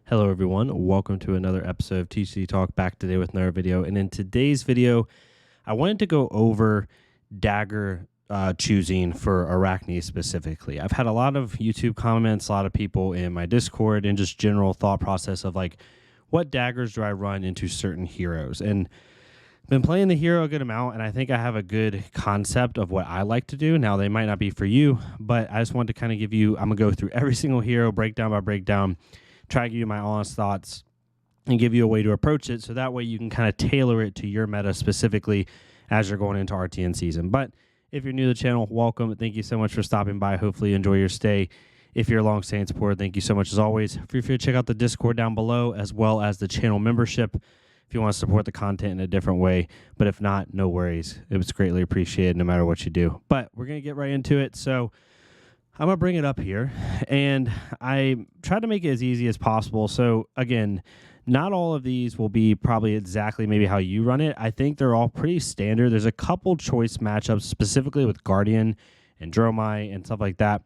Hello everyone, welcome to another episode of TCG Talk, back today with another video. And in today's video, I wanted to go over Dagger choosing for Arakni specifically. I've had a lot of YouTube comments, a lot of people in my Discord, and just general thought process of like, what daggers do I run into certain heroes? And I've been playing the hero a good amount, and I think I have a good concept of what I like to do. Now, they might not be for you, but I just wanted to kind of give you, I'm going to go through every single hero, breakdown by breakdown, try to give you my honest thoughts and give you a way to approach it so that way you can kind of tailor it to your meta specifically as you're going into RTN season. But if you're new to the channel, welcome. Thank you so much for stopping by. Hopefully you enjoy your stay. If you're a long-standing supporter, thank you so much as always. Feel free to check out the Discord down below as well as the channel membership if you want to support the content in a different way. But if not, no worries. It was greatly appreciated no matter what you do. But we're going to get right into it. So I'm going to bring it up here, and I try to make it as easy as possible. So, again, not all of these will be probably exactly maybe how you run it. I think they're all pretty standard. There's a couple choice matchups, specifically with Guardian and Dromai and stuff like that.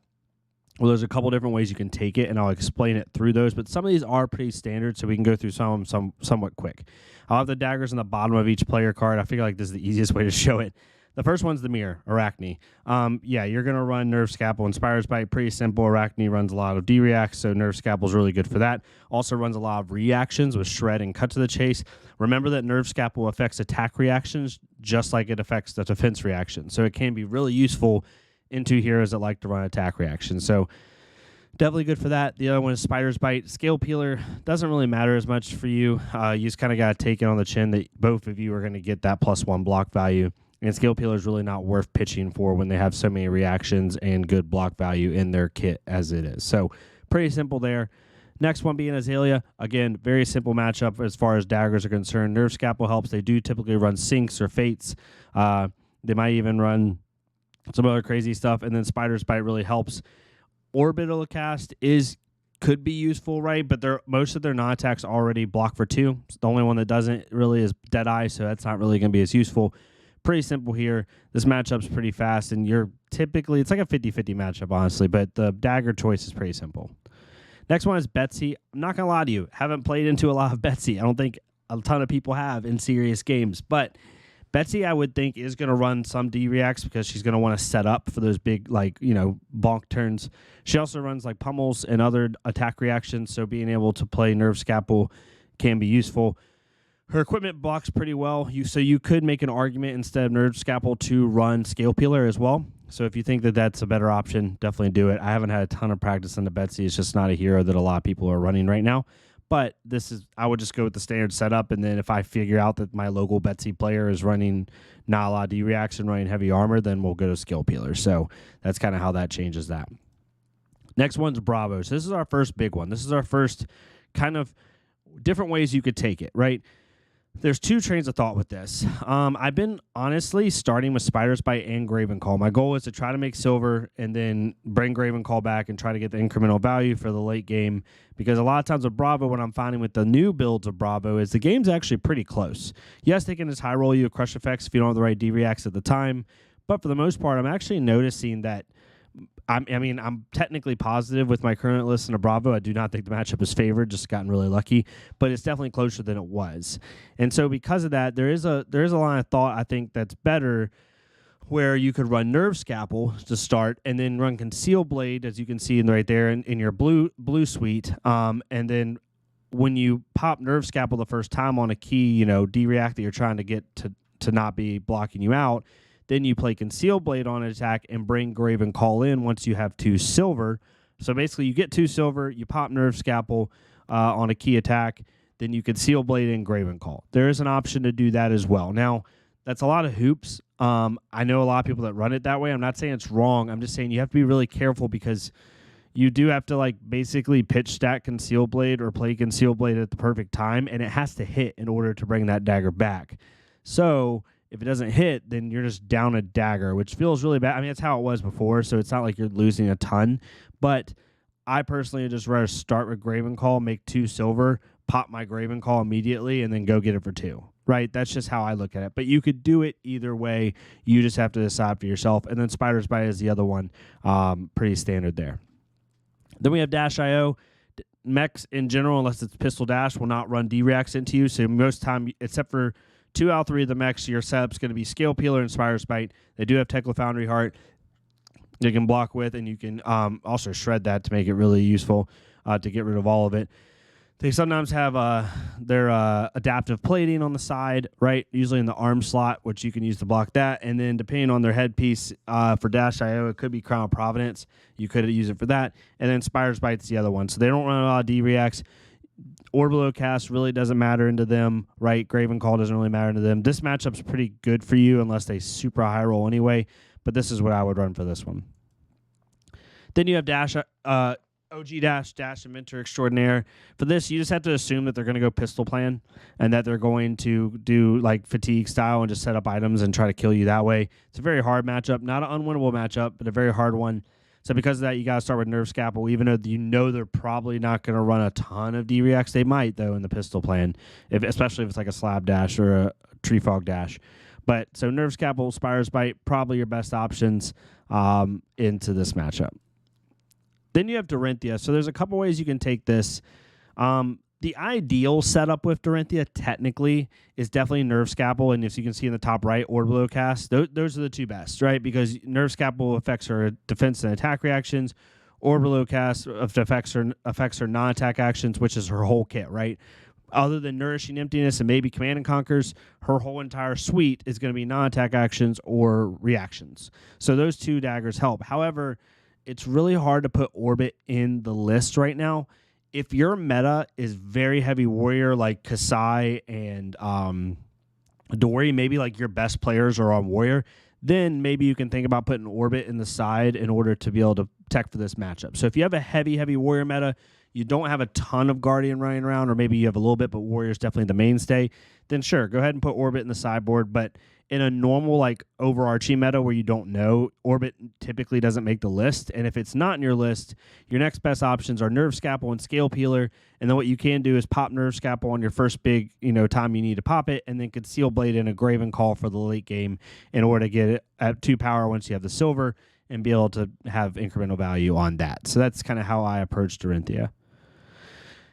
Well, there's a couple different ways you can take it, and I'll explain it through those. But some of these are pretty standard, so we can go through some of them somewhat quick. I'll have the daggers on the bottom of each player card. I figure like this is the easiest way to show it. The first one's the mirror, Arakni. Yeah, you're going to run Nerve Scalpel and Spider's Bite. Pretty simple. Arakni runs a lot of D-reacts, so Nerve Scalpel is really good for that. Also runs a lot of reactions with Shred and Cut to the Chase. Remember that Nerve Scalpel affects attack reactions just like it affects the defense reaction. So it can be really useful into heroes that like to run attack reactions. So definitely good for that. The other one is Spider's Bite. Scale Peeler doesn't really matter as much for you. You just kind of got to take it on the chin that both of you are going to get that +1 block value. And Scale Peeler is really not worth pitching for when they have so many reactions and good block value in their kit as it is. So pretty simple there. Next one being Azalea. Again, very simple matchup as far as daggers are concerned. Nerve Scalpel helps. They do typically run Sinks or Fates. They might even run some other crazy stuff. And then Spider's Bite really helps. Orbital Cast could be useful, right? But most of their non-attacks already block for 2. The only one that doesn't really is Deadeye, so that's not really going to be as useful. Pretty simple here. This matchup's pretty fast, and you're typically, it's like a 50-50 matchup, honestly, but the dagger choice is pretty simple. Next one is Betsy. I'm not going to lie to you. Haven't played into a lot of Betsy. I don't think a ton of people have in serious games, but Betsy, I would think, is going to run some D-reacts because she's going to want to set up for those big, bonk turns. She also runs, pummels and other attack reactions, so being able to play Nerve Scalpel can be useful. Her equipment blocks pretty well, so you could make an argument instead of Nerve Scalpel to run Scale Peeler as well. So if you think that that's a better option, definitely do it. I haven't had a ton of practice on the Betsy. It's just not a hero that a lot of people are running right now. But I would just go with the standard setup, and then if I figure out that my local Betsy player is running not a lot of D-reacts and running heavy armor, then we'll go to Scale Peeler. So that's kind of how that changes that. Next one's Bravo. So this is our first big one. This is our first kind of different ways you could take it, right? There's 2 trains of thought with this. I've been honestly starting with Spider's Bite and Gravenclaw. My goal is to try to make silver and then bring Gravenclaw back and try to get the incremental value for the late game, because a lot of times with Bravo, what I'm finding with the new builds of Bravo is the game's actually pretty close. Yes, they can just high roll you with crush effects if you don't have the right D-reacts at the time, but for the most part, I'm actually noticing that I'm technically positive with my current list in a Bravo. I do not think the matchup is favored, just gotten really lucky, but it's definitely closer than it was. And so because of that, there is a line of thought I think that's better where you could run Nerve Scalpel to start and then run Conceal Blade, as you can see right there in your blue suite. And then when you pop Nerve Scalpel the first time on a key, D-react that you're trying to get to not be blocking you out, then you play Conceal Blade on an attack and bring Gravenclaw in once you have 2 silver. So basically you get 2 silver, you pop Nerve Scalpel on a key attack, then you Conceal Blade in Gravenclaw. There is an option to do that as well. Now, that's a lot of hoops. I know a lot of people that run it that way. I'm not saying it's wrong. I'm just saying you have to be really careful because you do have to basically pitch stack Conceal Blade or play Conceal Blade at the perfect time, and it has to hit in order to bring that dagger back. So if it doesn't hit, then you're just down a dagger, which feels really bad. I mean, that's how it was before, so it's not like you're losing a ton. But I personally would just rather start with Gravenclaw, make 2 silver, pop my Gravenclaw immediately, and then go get it for 2. Right? That's just how I look at it. But you could do it either way. You just have to decide for yourself. And then Spider's Bite is the other one. Pretty standard there. Then we have Dash.io. Mechs in general, unless it's pistol dash, will not run D-Reacts into you. So most time, except for 2 out of 3 of the mechs, your setup's going to be Scale Peeler and Spire's Bite. They do have Tekla Foundry Heart you can block with, and you can also shred that to make it really useful to get rid of all of it. They sometimes have their adaptive plating on the side, right? Usually in the arm slot, which you can use to block that. And then depending on their headpiece for Dash IO, it could be Crown of Providence. You could use it for that. And then Spire's Bite's the other one. So they don't run a lot of D-Reacts. Orbital Cast really doesn't matter into them, right? Graven Call doesn't really matter into them. This matchup's pretty good for you unless they super high roll anyway. But this is what I would run for this one. Then you have Dash... OG Dash, Inventor Extraordinaire. For this, you just have to assume that they're going to go pistol plan and that they're going to do like fatigue style and just set up items and try to kill you that way. It's a very hard matchup, not an unwinnable matchup, but a very hard one. So because of that, you got to start with Nerve Scalpel, even though you know they're probably not going to run a ton of D-Reacts. They might, though, in the pistol plan, especially if it's like a Slab Dash or a Tree Fog Dash. But so Nerve Scalpel, Spire's Bite, probably your best options into this matchup. Then you have Dorinthea. So there's a couple ways you can take this. The ideal setup with Dorinthea, technically, is definitely Nerve Scalpel. And as you can see in the top right, Orbital Cast. Those are the two best, right? Because Nerve Scalpel affects her defense and attack reactions. Orbital Cast affects her non-attack actions, which is her whole kit, right? Other than Nourishing Emptiness and maybe Command and Conquers, her whole entire suite is going to be non-attack actions or reactions. So those 2 daggers help. However, it's really hard to put Orbit in the list right now. If your meta is very heavy warrior like Kassai and Dory, maybe like your best players are on warrior, then maybe you can think about putting Orbit in the side in order to be able to tech for this matchup. So if you have a heavy warrior meta, you don't have a ton of Guardian running around, or maybe you have a little bit, but Warrior's definitely the mainstay, then sure, go ahead and put Orbit in the sideboard. But in a normal, like, overarching meta where you don't know, Orbit typically doesn't make the list. And if it's not in your list, your next best options are Nerve Scalpel and Scale Peeler. And then what you can do is pop Nerve Scalpel on your first big, time you need to pop it, and then Conceal Blade in a Graven Call for the late game in order to get it at 2 power once you have the silver and be able to have incremental value on that. So that's kind of how I approach Dorinthea.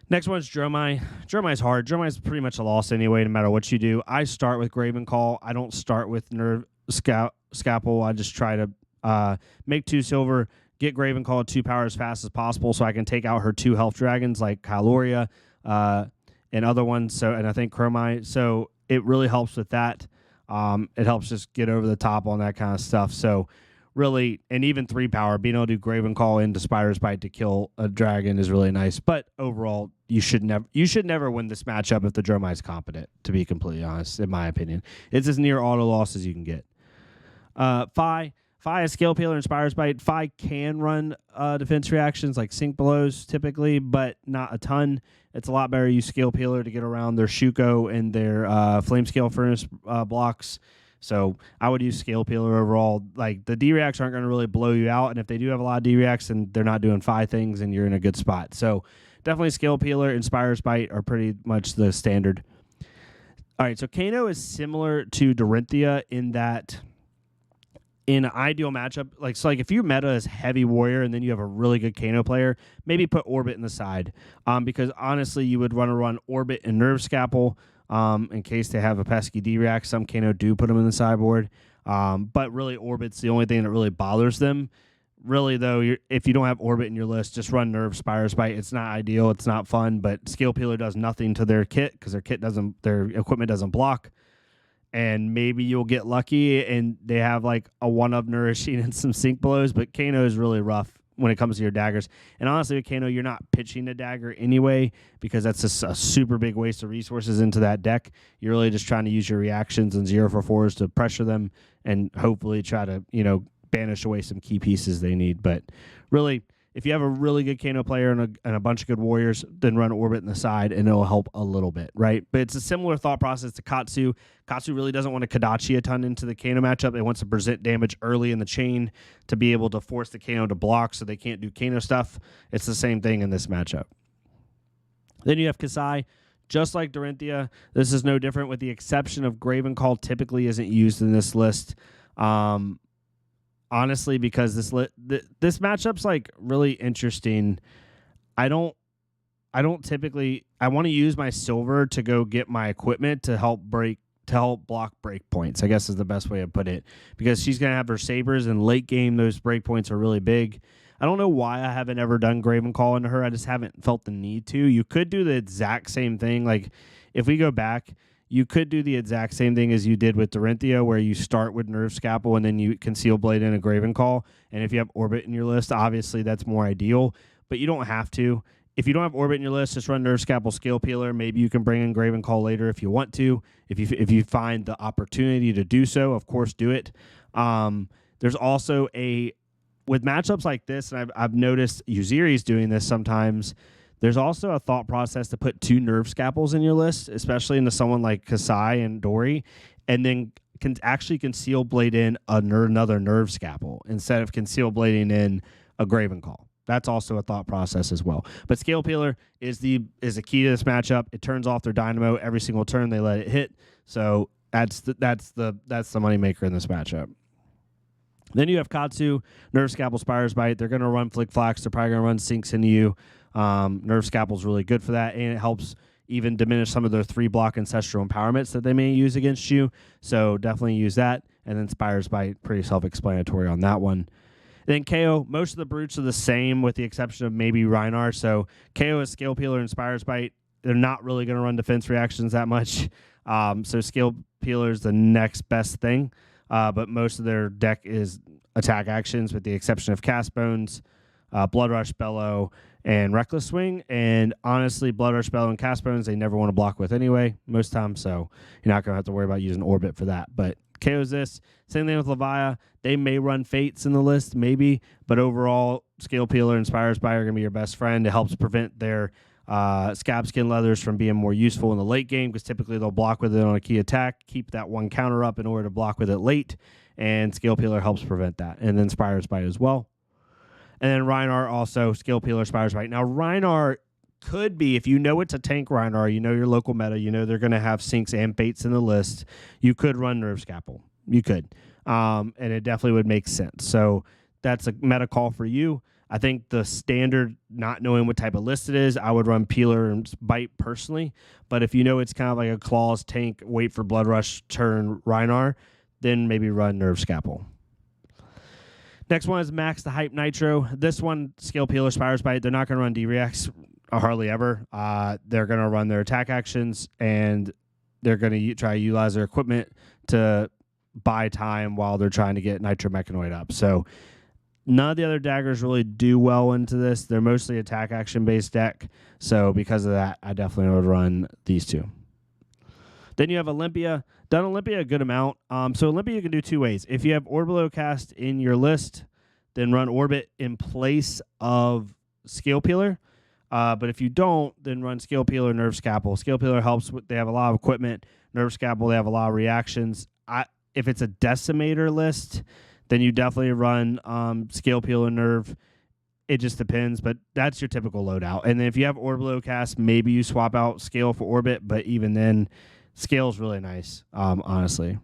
Next one's Dromai. Dromai's hard. Dromai's pretty much a loss anyway, no matter what you do. I start with Graven Call. I don't start with Nerve Scalpel. I just try to make 2 silver, get Graven Call at 2 power as fast as possible so I can take out her 2 health dragons like Kyloria and other ones. And I think Chromai. So it really helps with that. It helps just get over the top on that kind of stuff. So really, and even 3 power, being able to do Graven Call into Spire's Bite to kill a dragon is really nice. But overall, you should never win this matchup if the Dromai is competent, to be completely honest, in my opinion. It's as near auto loss as you can get. Fi has Scale Peeler and Spire's Bite. Fi can run defense reactions like Sink Belows typically, but not a ton. It's a lot better to use Scale Peeler to get around their Shuko and their Flame Scale Furnace blocks. So I would use Scale Peeler overall. Like, the D-Reacts aren't going to really blow you out, and if they do have a lot of D-Reacts and they're not doing 5 things, and you're in a good spot. So definitely Scale Peeler and Spire's Bite are pretty much the standard. All right, so Kano is similar to Dorinthea in that in an ideal matchup, like if you meta as heavy warrior and then you have a really good Kano player, maybe put Orbit in the side. Because honestly, you would want to run Orbit and Nerve Scalpel, in case they have a pesky D-React. Some Kano do put them in the sideboard. But really, Orbit's the only thing that really bothers them. Really, though, if you don't have Orbit in your list, just run Nerve, Spire's Bite. It's not ideal. It's not fun. But Scale Peeler does nothing to their kit because their equipment doesn't block. And maybe you'll get lucky and they have like a 1-up Nourishing and some Sink Blows. But Kano is really rough when it comes to your daggers. And honestly, with Kano, you're not pitching a dagger anyway because that's just a super big waste of resources into that deck. You're really just trying to use your reactions and 0-for-4s to pressure them and hopefully try to, banish away some key pieces they need. But really, if you have a really good Kano player and a bunch of good warriors, then run Orbit in the side and it'll help a little bit, right? But it's a similar thought process to Katsu. Katsu really doesn't want to Kadachi a ton into the Kano matchup. It wants to present damage early in the chain to be able to force the Kano to block so they can't do Kano stuff. It's the same thing in this matchup. Then you have Kassai. Just like Dorinthea, this is no different with the exception of Graven Call typically isn't used in this list. Honestly, because this matchup's like really interesting. I don't I don't typically. I want to use my silver to go get my equipment to help block break points, I guess is the best way to put it, because she's going to have her sabers, and late game those break points are really big. I don't know why I haven't ever done Graven Call into her. I just haven't felt the need to. You could do the exact same thing. Like, if we go back, you could do the exact same thing as you did with Dorinthea, where you start with Nerve Scalpel and then you Conceal Blade in a Graven Call. And if you have Orbit in your list, obviously that's more ideal, but you don't have to. If you don't have Orbit in your list, just run Nerve Scalpel, Scale Peeler. Maybe you can bring in Graven Call later if you want to. If you find the opportunity to do so, of course, do it. There's also with matchups like this, and I've noticed Uzuri's doing this sometimes, there's also a thought process to put 2 Nerve Scalpels in your list, especially into someone like Kassai and Dori, and then can actually Conceal Blade in another Nerve Scalpel instead of Conceal Blading in a Graven Call. That's also a thought process as well. But Scale Peeler is a key to this matchup. It turns off their Dynamo every single turn they let it hit. So that's the moneymaker in this matchup. Then you have Katsu, Nerve Scalpel, Spire's Bite. They're going to run Flick Flax. They're probably going to run Sinks into you. Nerve Scalpel is really good for that, and it helps even diminish some of their 3-block Ancestral Empowerments that they may use against you. So definitely use that. And then Spire's Bite, pretty self-explanatory on that one. Then Kayo, most of the brutes are the same with the exception of maybe Rhinar. So Kayo is Scale Peeler and Spire's Bite. They're not really going to run defense reactions that much. So Scale Peeler is the next best thing. But most of their deck is attack actions with the exception of Cast Bones, Blood Rush, Bellow, and Reckless Swing. And honestly, Blood Rush, Bellow, and Cast Bones, they never want to block with anyway, most times. So you're not going to have to worry about using Orbit for that. But KO's this. Same thing with Levia. They may run Fates in the list, maybe. But overall, Scale Peeler and Spire's Bite are going to be your best friend. It helps prevent their Scab Skin Leathers from being more useful in the late game, because typically they'll block with it on a key attack, keep that 1 counter up in order to block with it late, and Scale Peeler helps prevent that. And then Spire's Bite as well. And then Rhinar also, Scale Peeler, Spire's Bite. Now, Rhinar could be, if you know it's a tank Rhinar, you know your local meta, you know they're going to have Sinks and Baits in the list, you could run Nerve Scalpel. You could. And it definitely would make sense. So that's a meta call for you. I think the standard, not knowing what type of list it is, I would run Peeler and Bite personally. But if you know it's kind of like a Claws tank, wait for Blood Rush, turn Rhinar, then maybe run Nerve Scalpel. Next one is Maxx the Hype Nitro. This one, Scale Peeler, Spire's Bite. They're not going to run D-Reacts hardly ever. They're going to run their attack actions, and they're going to try to utilize their equipment to buy time while they're trying to get Nitro Mechanoid up. So none of the other daggers really do well into this. They're mostly attack action-based deck. So because of that, I definitely would run these 2. Then you have Olympia. Done Olympia a good amount. So Olympia you can do 2 ways. If you have Orbitocast in your list, then run Orbit in place of Scale Peeler. But if you don't, then run Scale Peeler, Nerve Scalpel. Scale Peeler helps. They have a lot of equipment. Nerve Scalpel, they have a lot of reactions. If it's a Decimator list, then you definitely run Scale Peeler, Nerve. It just depends, but that's your typical loadout. And then if you have Orbitocast, maybe you swap out Scale for Orbit, but even then, Scale is really nice, honestly.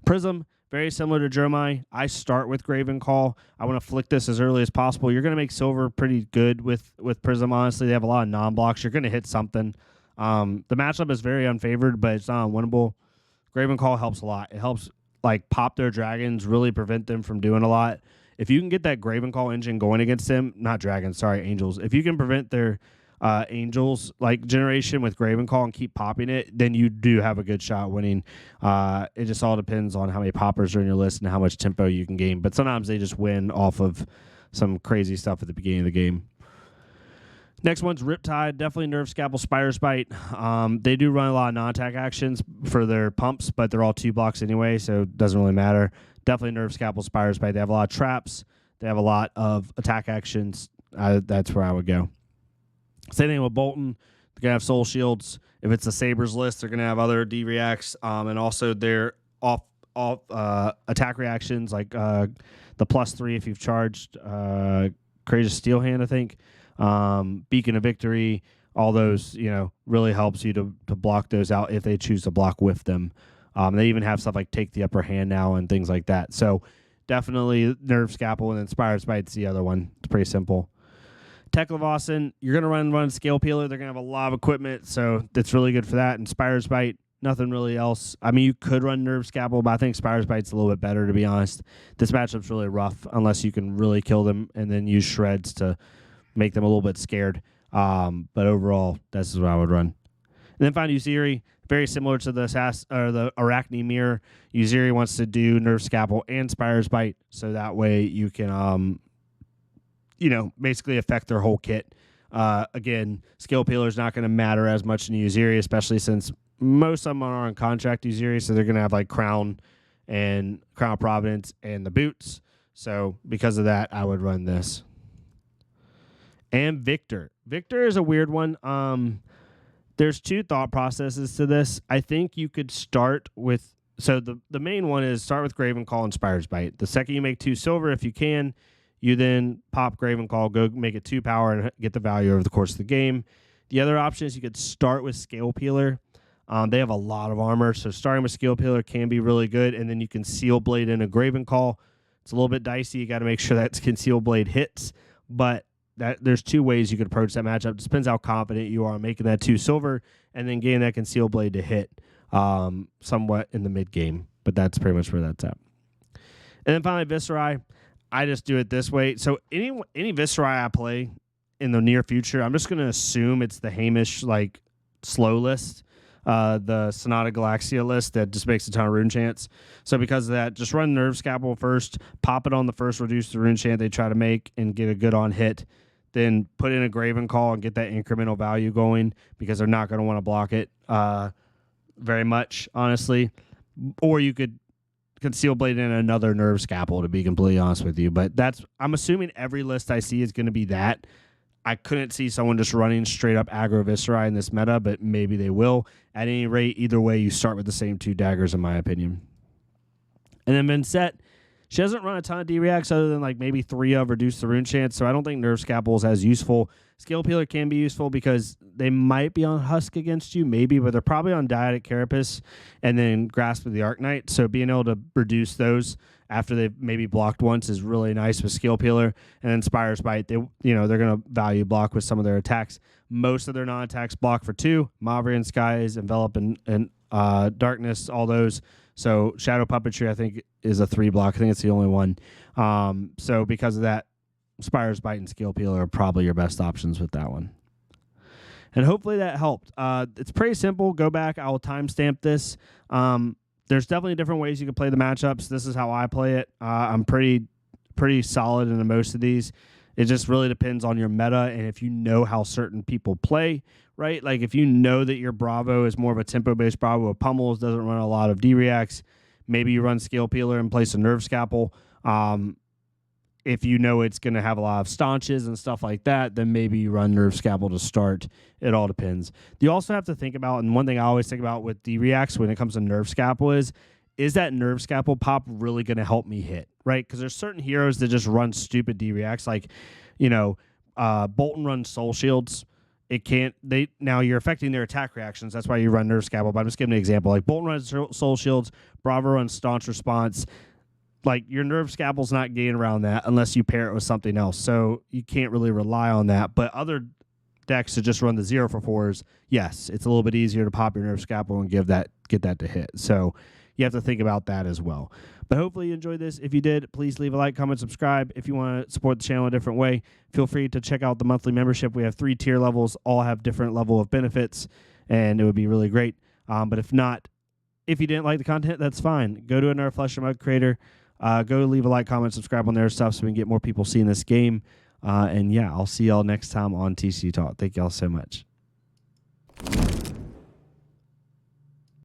Prism, very similar to Dromai. I start with Graven Call. I want to flick this as early as possible. You're going to make silver pretty good with Prism, honestly. They have a lot of non-blocks. You're going to hit something. The matchup is very unfavored, but it's not unwinnable. Graven Call helps a lot. It helps pop their dragons, really prevent them from doing a lot. If you can get that Graven Call engine going against them, not dragons, sorry, angels. If you can prevent their angels generation with Graven Call and keep popping it, then you do have a good shot winning. It just all depends on how many poppers are in your list and how much tempo you can gain. But sometimes they just win off of some crazy stuff at the beginning of the game. Next one's Riptide. Definitely Nerve Scalpel, Spire's Bite. They do run a lot of non-attack actions for their pumps, but they're all 2 blocks anyway, so it doesn't really matter. Definitely Nerve Scalpel, Spire's Bite. They have a lot of traps. They have a lot of attack actions. That's where I would go. Same thing with Boltyn. They're going to have Soul Shields. If it's a Sabres list, they're going to have other D-Reacts, and also their off attack reactions, like the +3 if you've charged Courageous Steel Hand, I think. Beacon of Victory, all those, really helps you to block those out if they choose to block with them. They even have stuff like Take the Upper Hand now and things like that. So definitely Nerve Scalpel, and then Spire's Bite's the other one. It's pretty simple. Teklovossen, you're going to run Scale Peeler. They're going to have a lot of equipment, so that's really good for that. And Spire's Bite, nothing really else. I mean, you could run Nerve Scalpel, but I think Spire's Bite's a little bit better, to be honest. This matchup's really rough unless you can really kill them and then use Shreds to make them a little bit scared. But overall, this is what I would run. And then find Uzuri, very similar to the Arakni mirror. Uzuri wants to do Nerve Scalpel and Spire's Bite, so that way you can, basically affect their whole kit. Again, Scale Peeler is not going to matter as much in Uzuri, especially since most of them are on contract Uzuri, so they're going to have like Crown of Providence and the boots. So because of that, I would run this. And Victor. Victor is a weird one. There's two thought processes to this. I think you could start with, so the main one is start with Graven Call and Spire's Bite. The second you make 2 silver, if you can, you then pop Graven Call, go make it 2 power, and get the value over the course of the game. The other option is you could start with Scale Peeler. They have a lot of armor, so starting with Scale Peeler can be really good, and then you can Seal Blade in a Graven Call. It's a little bit dicey. You got to make sure that Conceal Blade hits, but there's 2 ways you could approach that matchup. It depends how confident you are making that 2 silver and then getting that Conceal Blade to hit somewhat in the mid game. But that's pretty much where that's at. And then finally, Viserai. I just do it this way. So any Viserai I play in the near future, I'm just going to assume it's the Hamish slow list, the Sonata Galaxia list that just makes a ton of rune chance. So because of that, just run Nerve Scalpel first, pop it on the first reduce the rune chant they try to make and get a good on hit. Then put in a Graven Call and get that incremental value going because they're not going to want to block it very much, honestly. Or you could Conceal Blade in another Nerve Scalpel, to be completely honest with you. But I'm assuming every list I see is going to be that. I couldn't see someone just running straight up aggro Viserai in this meta, but maybe they will. At any rate, either way, you start with the same 2 daggers, in my opinion. And then Vynnset, she doesn't run a ton of D-Reacts other than maybe 3 of Reduce the Rune Chance, so I don't think Nerve Scalpel is as useful. Scale Peeler can be useful because they might be on Husk against you, maybe, but they're probably on Dyadic Carapace and then Grasp of the Arknight, so being able to reduce those after they've maybe blocked once is really nice with Scale Peeler. And then Spire's Bite, they're going to value block with some of their attacks. Most of their non-attacks block for 2. Mavrian Skies, Envelop, and Darkness, all those. So Shadow Puppetry, I think, is a 3 block. I think it's the only one. So because of that, Spire's Bite and Scale Peeler are probably your best options with that one. And hopefully that helped. It's pretty simple. Go back. I will timestamp this. There's definitely different ways you can play the matchups. This is how I play it. I'm pretty solid in most of these. It just really depends on your meta and if you know how certain people play, right? Like if you know that your Bravo is more of a tempo-based Bravo with pummels, doesn't run a lot of D-Reacts, maybe you run Scale Peeler and place a Nerve Scalpel. If you know it's going to have a lot of staunches and stuff like that, then maybe you run Nerve Scalpel to start. It all depends. You also have to think about, and one thing I always think about with D-Reacts when it comes to Nerve Scalpel is that Nerve Scalpel pop really going to help me hit, right? Because there's certain heroes that just run stupid D-Reacts. Like, Boltyn runs Soul Shields. Now you're affecting their attack reactions. That's why you run Nerve Scalpel. But I'm just giving an example. Like Boltyn runs Soul Shields. Bravo runs Staunch Response. Like your Nerve Scalpel's not getting around that unless you pair it with something else. So you can't really rely on that. But other decks that just run the 0 for 4s, yes, it's a little bit easier to pop your Nerve Scalpel and get that to hit. So you have to think about that as well. But hopefully you enjoyed this. If you did, please leave a like, comment, subscribe. If you want to support the channel a different way, feel free to check out the monthly membership. We have 3 tier levels, all have different level of benefits, and it would be really great. But if you didn't like the content, that's fine. Go to another Flesh and Mud creator. Go leave a like, comment, subscribe on their stuff so we can get more people seeing this game. And yeah, I'll see y'all next time on TCG Talk. Thank y'all so much.